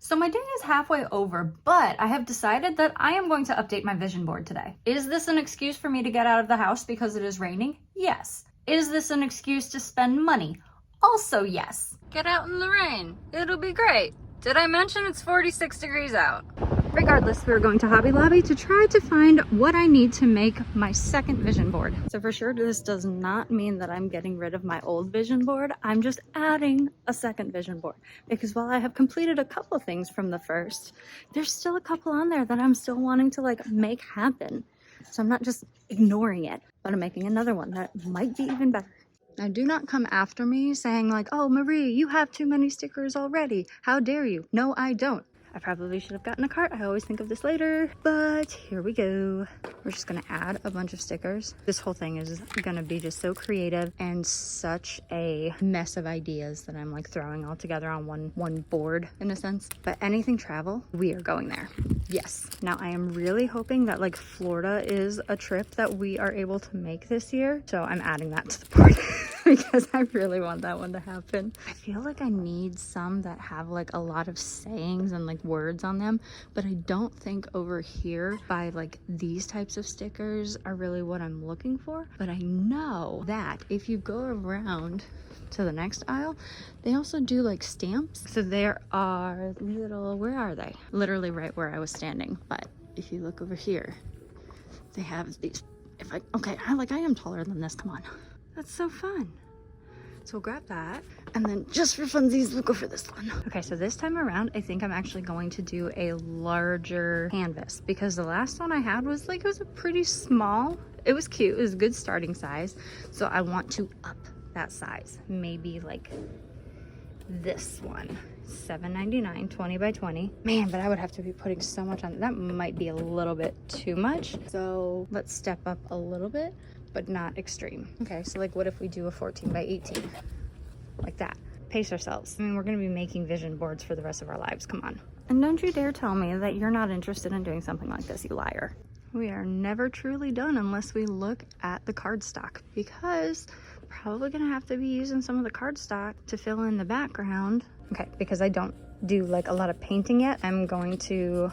So my day is halfway over, but I have decided that I am going to update my vision board today. Is this an excuse for me to get out of the house because it is raining? Yes. Is this an excuse to spend money? Also yes. Get out in the rain. It'll be great. Did I mention it's 46 degrees out? Regardless, we're going to Hobby Lobby to try to find what I need to make my second vision board. So for sure, this does not mean that I'm getting rid of my old vision board. I'm just adding a second vision board because while I have completed a couple things from the first, there's still a couple on there that I'm still wanting to like make happen. So I'm not just ignoring it, but I'm making another one that might be even better. Now, do not come after me saying like, oh, Marie, you have too many stickers already. How dare you? No, I don't. I probably should have gotten a cart. I always think of this later, but here we go. We're just gonna add a bunch of stickers. This whole thing is gonna be just so creative and such a mess of ideas that I'm like throwing all together on one board in a sense. But anything travel, we are going there. Yes. Now I am really hoping that like Florida is a trip that we are able to make this year. So I'm adding that to the board because I really want that one to happen. I feel like I need some that have like a lot of sayings and like words on them, but I don't think over here by like these types of stickers are really what I'm looking for. But I know that if you go around to the next aisle, they also do like stamps. So there are little, where are they? Literally right where I was standing. But if you look over here, they have these, I am taller than this, come on. That's so fun. So we'll grab that. And then just for funsies, we'll go for this one. Okay, so this time around, I think I'm actually going to do a larger canvas because the last one I had was like, it was a pretty small. It was cute, it was a good starting size. So I want to up that size. Maybe like this one, $7.99, 20 by 20. Man, but I would have to be putting so much on. That might be a little bit too much. So let's step up a little bit, but not extreme. Okay, so like what if we do a 14 by 18? Like that. Pace ourselves. I mean, we're gonna be making vision boards for the rest of our lives, come on. And don't you dare tell me that you're not interested in doing something like this, you liar. We are never truly done unless we look at the cardstock because we're probably gonna have to be using some of the cardstock to fill in the background. Okay, because I don't do like a lot of painting yet, I'm going to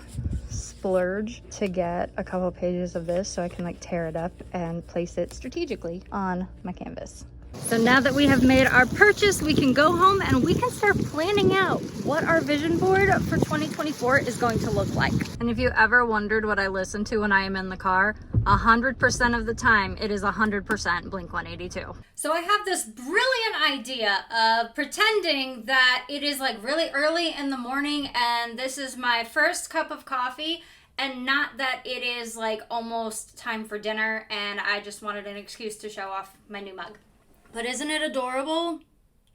splurge to get a couple pages of this so I can like tear it up and place it strategically on my canvas. So now that we have made our purchase, we can go home and we can start planning out what our vision board for 2024 is going to look like. And if you ever wondered what I listen to when I am in the car, 100% of the time it is 100% Blink-182. So I have this brilliant idea of pretending that it is like really early in the morning and this is my first cup of coffee, and not that it is like almost time for dinner and I just wanted an excuse to show off my new mug. But isn't it adorable?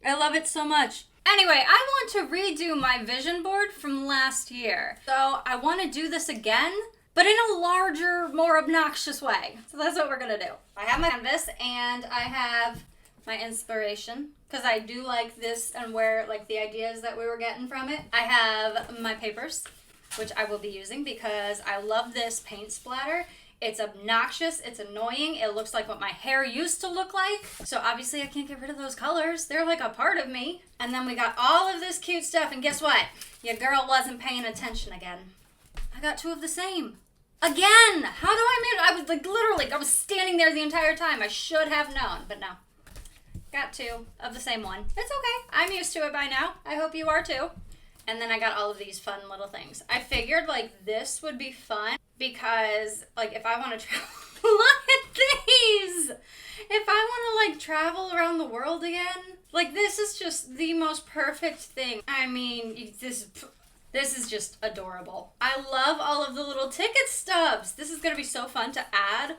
I love it so much. Anyway, I want to redo my vision board from last year. So I want to do this again, but in a larger, more obnoxious way. So that's what we're gonna do. I have my canvas and I have my inspiration because I do like this and where like the ideas that we were getting from it. I have my papers, which I will be using because I love this paint splatter. It's obnoxious, it's annoying, it looks like what my hair used to look like. So obviously I can't get rid of those colors. They're like a part of me. And then we got all of this cute stuff, and guess what? Your girl wasn't paying attention again. I got two of the same. Again! How do I was like literally, I was standing there the entire time. I should have known, but no. Got two of the same one. It's okay. I'm used to it by now. I hope you are too. And then I got all of these fun little things. I figured like this would be fun because like if I want to travel, look at these. If I want to like travel around the world again, like this is just the most perfect thing. I mean, this is just adorable. I love all of the little ticket stubs. This is gonna be so fun to add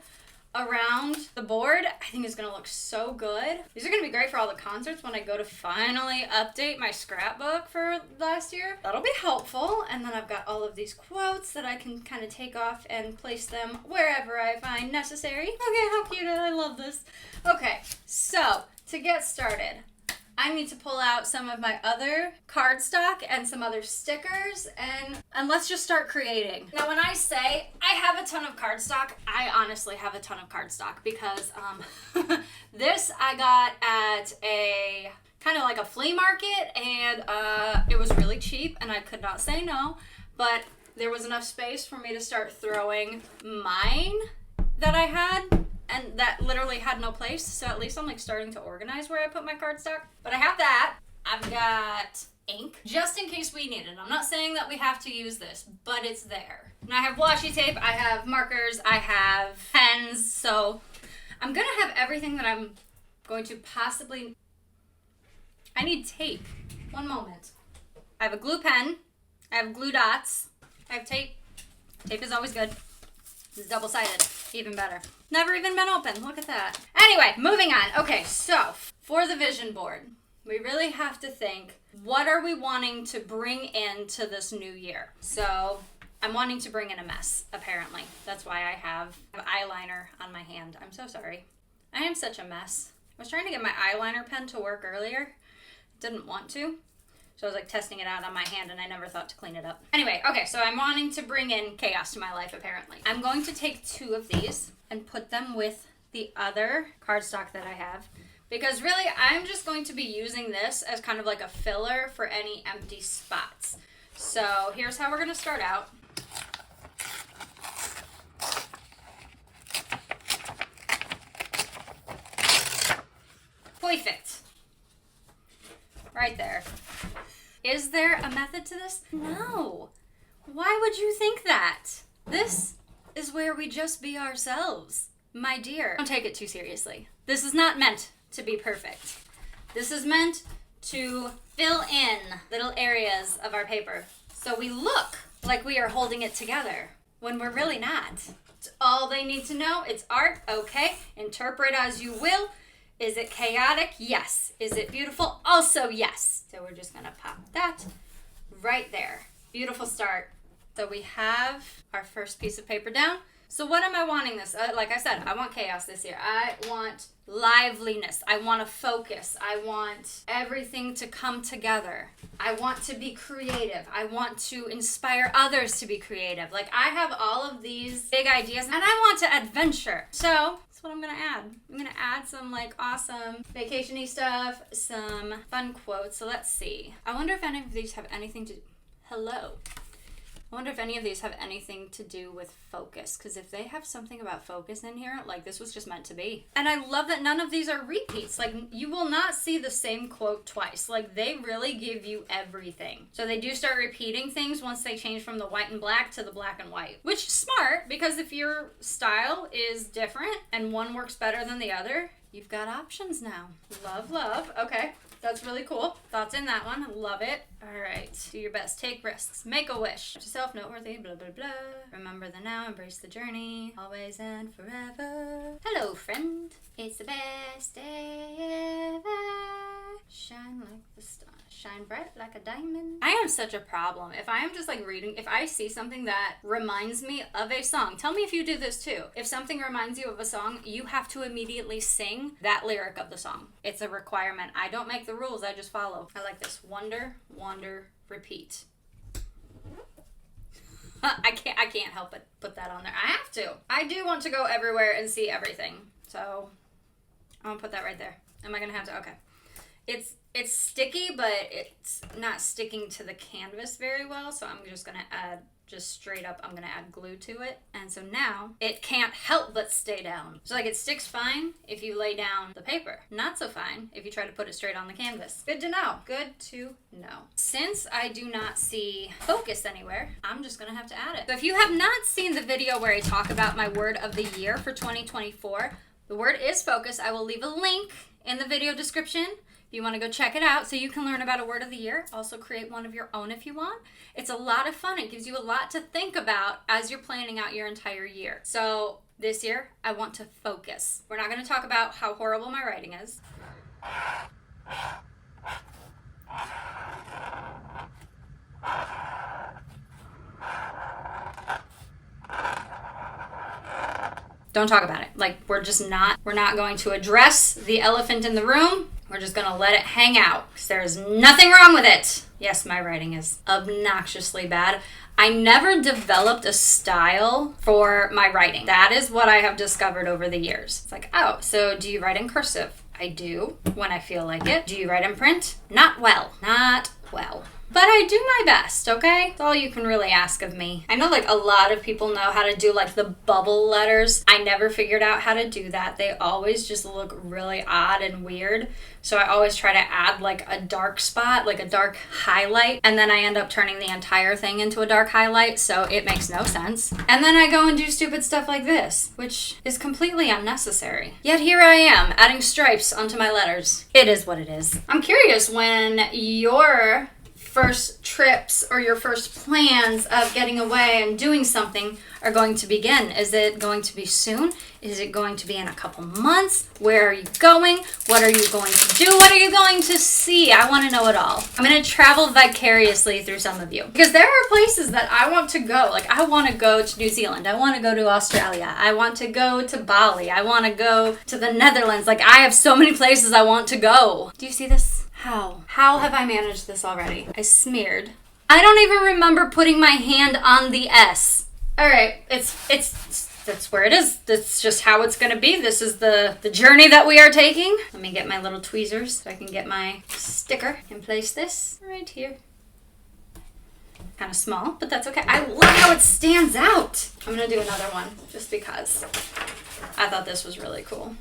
around the board. I think it's gonna look so good. These are gonna be great for all the concerts when I go to finally update my scrapbook for last year. That'll be helpful. And then I've got all of these quotes that I can kind of take off and place them wherever I find necessary. Okay, how cute, I love this. Okay, so to get started, I need to pull out some of my other cardstock and some other stickers and let's just start creating. Now when I say I have a ton of cardstock, I honestly have a ton of cardstock because this I got at a kind of like a flea market, and it was really cheap and I could not say no, but there was enough space for me to start throwing mine that I had and that literally had no place. So at least I'm like starting to organize where I put my cardstock. But I have that. I've got ink just in case we need it. I'm not saying that we have to use this, but it's there. And I have washi tape, I have markers, I have pens. So I'm gonna have everything that I'm going to possibly... I need tape. One moment. I have a glue pen. I have glue dots. I have tape. Tape is always good. It's double-sided. Even better. Never even been open. Look at that. Anyway, moving on. Okay, so for the vision board, we really have to think, what are we wanting to bring into this new year? So I'm wanting to bring in a mess, apparently. That's why I have eyeliner on my hand. I'm so sorry. I am such a mess. I was trying to get my eyeliner pen to work earlier. Didn't want to. So I was like testing it out on my hand and I never thought to clean it up. Anyway, okay, so I'm wanting to bring in chaos to my life, apparently. I'm going to take 2 of these and put them with the other cardstock that I have. Because really, I'm just going to be using this as kind of like a filler for any empty spots. So here's how we're going to start out. Perfect. Right there. Is there a method to this? No. Why would you think that? This is where we just be ourselves. My dear, don't take it too seriously. This is not meant to be perfect. This is meant to fill in little areas of our paper so we look like we are holding it together when we're really not. It's all they need to know. It's art, okay. Interpret as you will. Is it chaotic? Yes. Is it beautiful? Also yes. So we're just gonna pop that right there. Beautiful start. So we have our first piece of paper down. So what am I wanting this? Like I said, I want chaos this year. I want liveliness. I want to focus. I want everything to come together. I want to be creative. I want to inspire others to be creative. Like I have all of these big ideas and I want to adventure. So that's what I'm going to add. I'm going to add some like awesome vacation-y stuff, some fun quotes. So let's see. I wonder if any of these have anything to... Hello. I wonder if any of these have anything to do with focus, because if they have something about focus in here, like this was just meant to be. And I love that none of these are repeats. Like you will not see the same quote twice. Like they really give you everything. So they do start repeating things once they change from the white and black to the black and white, which is smart because if your style is different and one works better than the other, you've got options now. Love, love. Okay. That's really cool. Thoughts in that one. Love it. All right. Do your best. Take risks. Make a wish. Yourself noteworthy. Blah, blah, blah. Remember the now. Embrace the journey. Always and forever. Hello, friend. It's the best day ever. Shine like the star. Shine bright like a diamond. I am such a problem. If I am just like reading, if I see something that reminds me of a song, tell me if you do this too. If something reminds you of a song, you have to immediately sing that lyric of the song. It's a requirement. I don't make the rules, I just follow. I like this. Wonder, wander, repeat. I can't help but put that on there. I have to. I do want to go everywhere and see everything. So I'm gonna put that right there. Am I gonna have to? Okay. It's sticky, but it's not sticking to the canvas very well, so I'm just gonna add, just straight up, I'm gonna add glue to it. And so now it can't help but stay down. So like it sticks fine if you lay down the paper. Not so fine if you try to put it straight on the canvas. Good to know. Good to know. Since I do not see focus anywhere, I'm just gonna have to add it. So if you have not seen the video where I talk about my word of the year for 2024, the word is focus. I will leave a link in the video description. If you want to go check it out so you can learn about a word of the year, also create one of your own if you want. It's a lot of fun. It gives you a lot to think about as you're planning out your entire year. So this year, I want to focus. We're not going to talk about how horrible my writing is. Don't talk about it. Like, we're not going to address the elephant in the room. We're just gonna let it hang out because there's nothing wrong with it. Yes, my writing is obnoxiously bad. I never developed a style for my writing. That is what I have discovered over the years. It's like, oh, so do you write in cursive? I do when I feel like it. Do you write in print? Not well. Not well. But I do my best, okay? That's all you can really ask of me. I know like a lot of people know how to do like the bubble letters. I never figured out how to do that. They always just look really odd and weird. So I always try to add like a dark spot, like a dark highlight, and then I end up turning the entire thing into a dark highlight, so it makes no sense. And then I go and do stupid stuff like this, which is completely unnecessary. Yet here I am, adding stripes onto my letters. It is what it is. I'm curious when your first trips or your first plans of getting away and doing something are going to begin. Is it going to be soon? Is it going to be in a couple months? Where are you going? What are you going to do? What are you going to see? I want to know it all. I'm going to travel vicariously through some of you because there are places that I want to go. Like I want to go to New Zealand. I want to go to Australia. I want to go to Bali. I want to go to the Netherlands. Like I have so many places I want to go. Do you see this? How have I managed this already? I smeared. I don't even remember putting my hand on the S. All right, that's where it is. That's just how it's gonna be. This is the journey that we are taking. Let me get my little tweezers so I can get my sticker and place this right here. Kind of small, but that's okay. I love how it stands out. I'm gonna do another one just because I thought this was really cool.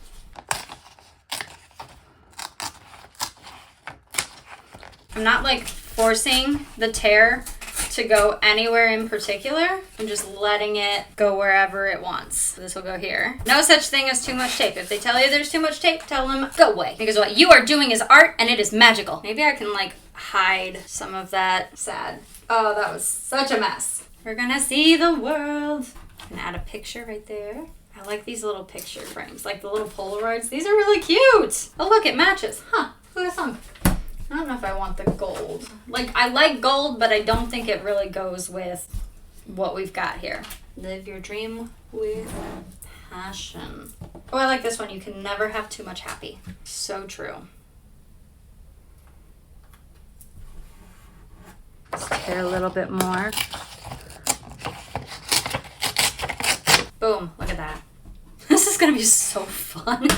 I'm not like forcing the tear to go anywhere in particular. I'm just letting it go wherever it wants. This will go here. No such thing as too much tape. If they tell you there's too much tape, tell them go away. Because what you are doing is art and it is magical. Maybe I can like hide some of that sad. Oh, that was such a mess. We're gonna see the world. And add a picture right there. I like these little picture frames, like the little Polaroids. These are really cute. Oh look, it matches. Huh, who would have thunk? I don't know if I want the gold. Like, I like gold, but I don't think it really goes with what we've got here. Live your dream with passion. Oh, I like this one. You can never have too much happy. So true. Just tear a little bit more. Boom. Look at that. This is going to be so fun.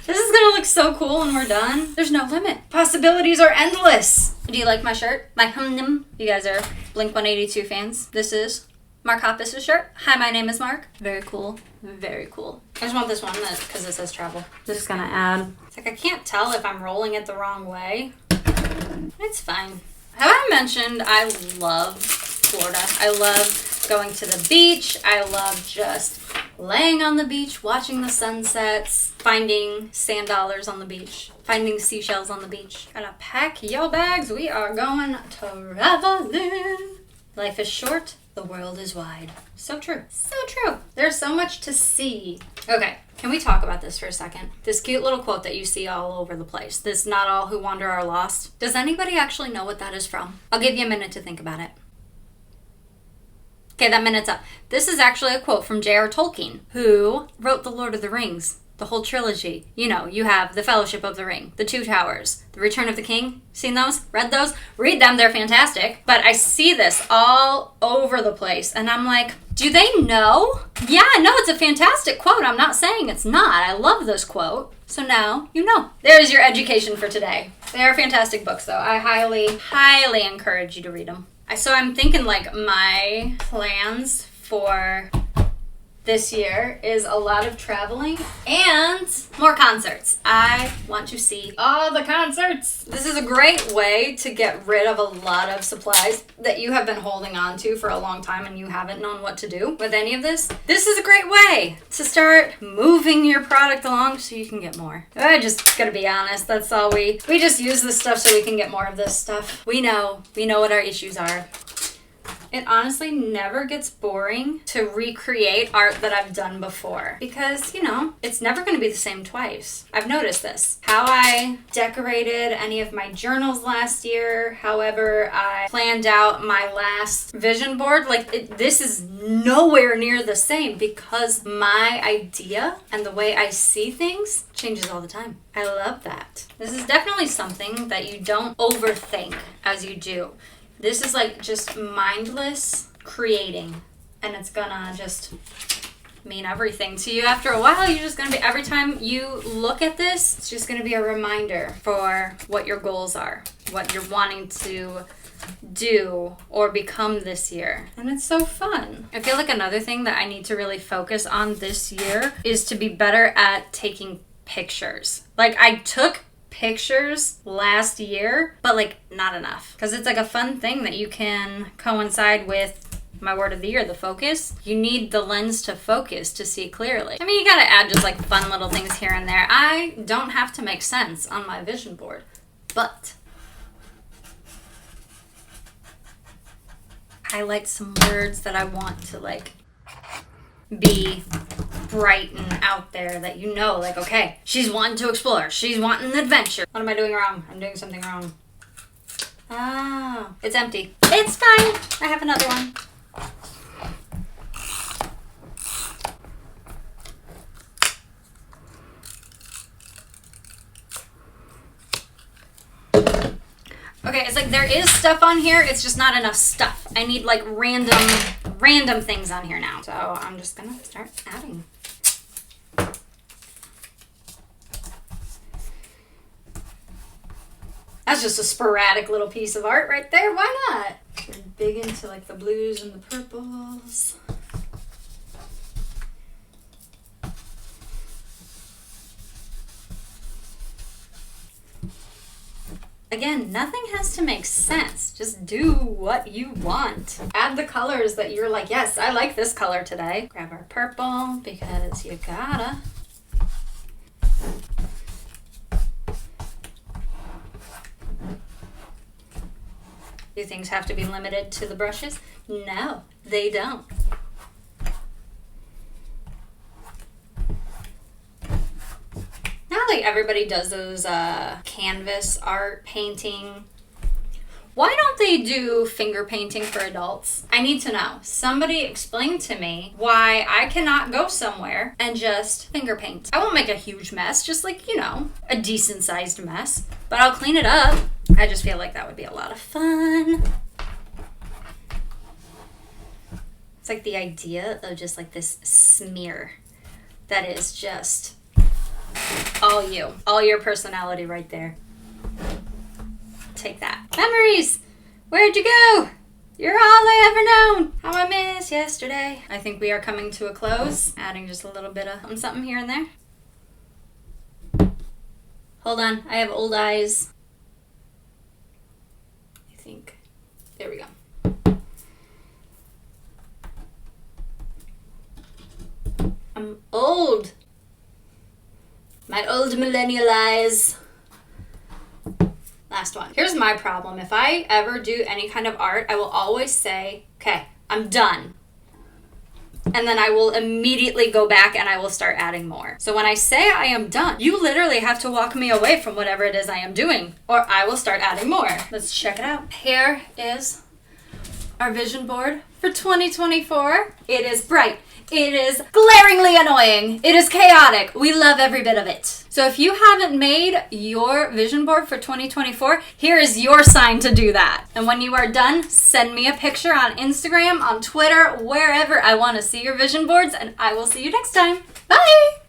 This is gonna look so cool when we're done. There's no limit. Possibilities are endless. Do you like my shirt? My hum. You guys are Blink-182 fans. This is Mark Hoppus' shirt. Hi, my name is Mark. Very cool. Very cool. I just want this one because it says travel. Just gonna add. It's like I can't tell if I'm rolling it the wrong way. It's fine. Have I mentioned I love Florida? I love going to the beach. I love just laying on the beach, watching the sunsets, finding sand dollars on the beach, finding seashells on the beach. Gotta pack your bags. We are going traveling. Life is short. The world is wide. So true. So true. There's so much to see. Okay, can we talk about this for a second? This cute little quote that you see all over the place. This not all who wander are lost. Does anybody actually know what that is from? I'll give you a minute to think about it. Okay, that minute's up. This is actually a quote from J.R. Tolkien, who wrote The Lord of the Rings, the whole trilogy. You know, you have The Fellowship of the Ring, The Two Towers, The Return of the King. Seen those? Read those? Read them, they're fantastic. But I see this all over the place, and I'm like, do they know? Yeah, no, it's a fantastic quote. I'm not saying it's not. I love this quote. So now you know. There's your education for today. They are fantastic books, though. I highly, highly encourage you to read them. So I'm thinking like my plans for this year is a lot of traveling and more concerts. I want to see all the concerts. This is a great way to get rid of a lot of supplies that you have been holding on to for a long time and you haven't known what to do with any of this. This is a great way to start moving your product along so you can get more. I just gotta be honest, that's all we just use this stuff so we can get more of this stuff. We know what our issues are. It honestly never gets boring to recreate art that I've done before because, you know, it's never going to be the same twice. I've noticed this. How I decorated any of my journals last year, however I planned out my last vision board, this is nowhere near the same because my idea and the way I see things changes all the time. I love that. This is definitely something that you don't overthink as you do. This is like just mindless creating, and it's gonna just mean everything to you. After a while, you're just gonna be, every time you look at this, it's just gonna be a reminder for what your goals are, what you're wanting to do or become this year. And it's so fun. I feel like another thing that I need to really focus on this year is to be better at taking pictures. Like, I took pictures last year, but like not enough, because it's like a fun thing that you can coincide with my word of the year, the focus. You need the lens to focus to see clearly. I mean, you gotta add just like fun little things here and there. I don't have to make sense on my vision board, but highlight some words that I want to like be bright and out there, that you know, like, okay, she's wanting to explore, she's wanting an adventure. What am I doing wrong? I'm doing something wrong. Oh, it's empty. It's fine. I have another one. Okay, it's like there is stuff on here, it's just not enough stuff. I need like random things on here now. So I'm just gonna start adding. That's just a sporadic little piece of art right there. Why not? We're big into like the blues and the purples. Again, nothing has to make sense. Just do what you want. Add the colors that you're like, yes, I like this color today. Grab our purple because you gotta. Do things have to be limited to the brushes? No, they don't. Now like everybody does those canvas art painting. Why don't they do finger painting for adults? I need to know. Somebody explain to me why I cannot go somewhere and just finger paint. I won't make a huge mess, just like, you know, a decent sized mess, but I'll clean it up. I just feel like that would be a lot of fun. It's like the idea of just like this smear that is just all you, all your personality right there. Take that. Memories! Where'd you go? You're all I ever known. How I miss yesterday. I think we are coming to a close. Adding just a little bit of something here and there. Hold on, I have old eyes. I think. There we go. I'm old. My old millennial eyes. Last one. Here's my problem. If I ever do any kind of art, I will always say, okay, I'm done. And then I will immediately go back and I will start adding more. So when I say I am done, you literally have to walk me away from whatever it is I am doing, or I will start adding more. Let's check it out. Here is our vision board for 2024. It is bright. It is glaringly annoying. It is chaotic. We love every bit of it. So if you haven't made your vision board for 2024, here is your sign to do that. And when you are done, send me a picture on Instagram, on Twitter, wherever. I want to see your vision boards, and I will see you next time. Bye!